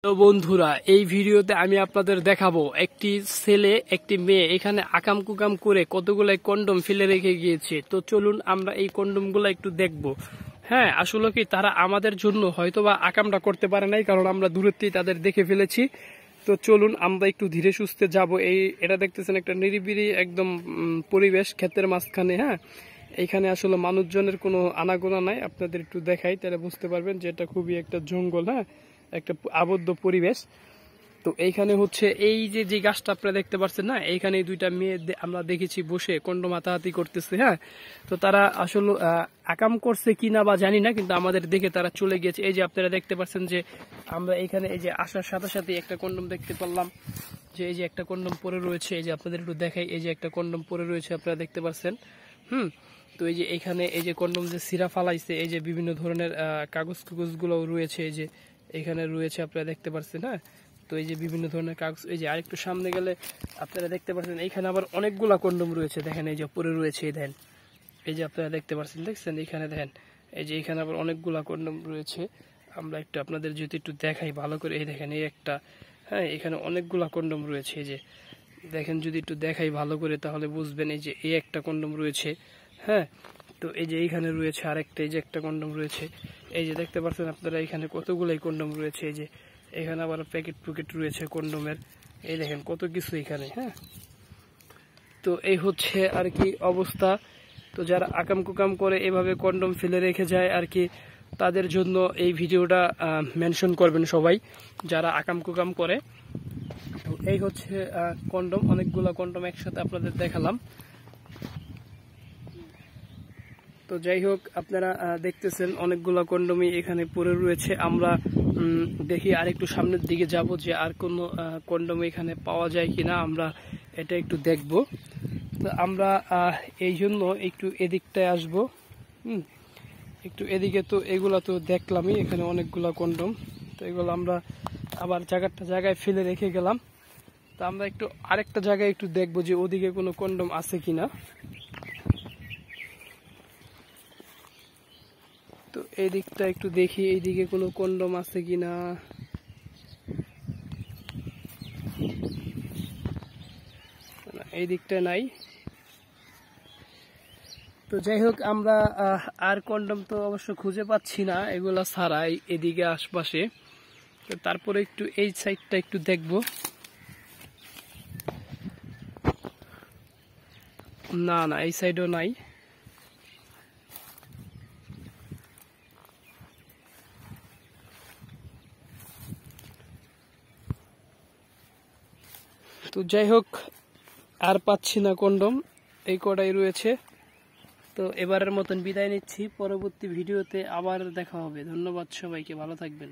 তো বন্ধুরা, এই ভিডিওতে আমি আপনাদের দেখাবো একটি ছেলে একটি মেয়ে এখানে আকাম কুকাম করে কতগুলো কন্ডম ফেলে রেখে গিয়েছে। তো চলুন আমরা এই কন্ডমগুলো একটু দেখব। হ্যাঁ, আসলে কি তারা আমাদের জন্য হয়তোবা আকামটা করতে পারে নাই, কারণ আমরা দূরেতেই তাদের দেখে ফেলেছি। তো চলুন আমরা একটু ধীরে সুস্থে যাব। এটা দেখতেছেন একটা নিরিবিলি একদম পরিবেশ, ক্ষেতের মাঝখানে। হ্যাঁ, এইখানে আসলে মানুষজনের কোনো আনাগোনা নাই। আপনাদের একটু দেখাই, তাহলে বুঝতে পারবেন যে এটা খুবই একটা জঙ্গল, হ্যাঁ, একটা আবদ্ধ পরিবেশ। তো এইখানে হচ্ছে এই যে গাছটা আপনারা দেখতে পাচ্ছেন না, এইখানে দুইটা মেয়ে আমরা দেখেছি বসে কন্ডম হাতাহাতি করতেছে। হ্যাঁ, তো তারা আসলে আকাম করছে কিনা বা জানি না, কিন্তু আমাদের দেখে তারা চলে গিয়েছে। এই যে আপনারা দেখতে পাচ্ছেন যে আমরা এখানে এই যে আসার সাথে সাথে একটা কন্ডম দেখতে পারলাম, যে এই যে একটা কন্ডম পরে রয়েছে। এই যে আপনাদের একটু দেখাই, এই যে একটা কন্ডম পরে রয়েছে, আপনারা দেখতে পাচ্ছেন। তো এই যে এখানে এই যে কন্ডম যে সিরা ফালাইছে, এই যে বিভিন্ন ধরনের কাগজ গুলো রয়েছে, এই যে এখানে রয়েছে, আপনারা দেখতে পাচ্ছেন। হ্যাঁ, তো এই যে বিভিন্ন ধরনের কাগজ। এই যে আরেকটু সামনে গেলে আপনারা দেখতে পাচ্ছেন এইখানে আবার অনেকগুলা কন্ডম রয়েছে। দেখেন এই যে পরে রয়েছে, এই দেখেন, এই যে আপনারা দেখতে পাচ্ছেন, দেখছেন এখানে দেখেন, এই যে এখানে আবার অনেকগুলা কন্ডম রয়েছে। আমরা একটু আপনাদের যদি একটু দেখাই ভালো করে, এই দেখেন এই একটা, হ্যাঁ, এখানে অনেকগুলা কন্ডম রয়েছে। এই যে দেখেন, যদি একটু দেখাই ভালো করে তাহলে বুঝবেন। এই যে এই একটা কন্ডম রয়েছে, হ্যাঁ, তো এই যে এইখানে রয়েছে আরেকটা, এই যে একটা কন্ডম রয়েছে। এই যে দেখতে পাচ্ছেন আপনারা এখানে কতগুলাই কন্ডম রয়েছে। এই যে এখানে আবার প্যাকেট রয়েছে কন্ডমের, এই দেখেন কত কিছু এখানে। হ্যাঁ, তো এই হচ্ছে আর কি অবস্থা। তো যারা আকাম কুকাম করে এভাবে কন্ডম ফেলে রেখে যায় আর কি, তাদের জন্য এই ভিডিওটা মেনশন করবেন সবাই যারা আকাম কুকাম করে। তো এই হচ্ছে কন্ডম, অনেকগুলো কন্ডম একসাথে আপনাদের দেখালাম। তো যাই হোক, আপনারা দেখতেছেন অনেকগুলো কন্ডমই এখানে পড়ে রয়েছে। আমরা দেখি আরেকটু সামনের দিকে যাব যে আর কোনো কন্ডম এখানে পাওয়া যায় কিনা, আমরা এটা একটু দেখব। তো আমরা এই জন্য একটু এদিকটায় আসব। একটু এদিকে, তো এগুলা তো দেখলামই, এখানে অনেকগুলো কন্ডম। তো এগুলো আমরা আবার জায়গায় ফেলে রেখে গেলাম। তো আমরা একটু আরেকটা জায়গায় একটু দেখব যে ওদিকে কোনো কন্ডম আছে কিনা। তো এই দিকটা একটু দেখি, এইদিকে কোনো কন্ডম আছে কিনা। এই দিকটা নাই। তো যাই হোক, আমরা আর কন্ডম তো অবশ্য খুঁজে পাচ্ছি না এগুলা ছাড়াই এদিকে আশপাশে। তো তারপরে একটু এই সাইডটা একটু দেখব। না, এই সাইডও নাই। তো যাই হোক, আর পাচ্ছি না কন্ডম, এই কটাই রয়েছে। তো এবারের মতন বিদায় নিচ্ছি, পরবর্তী ভিডিওতে আবার দেখা হবে। ধন্যবাদ সবাইকে, ভালো থাকবেন।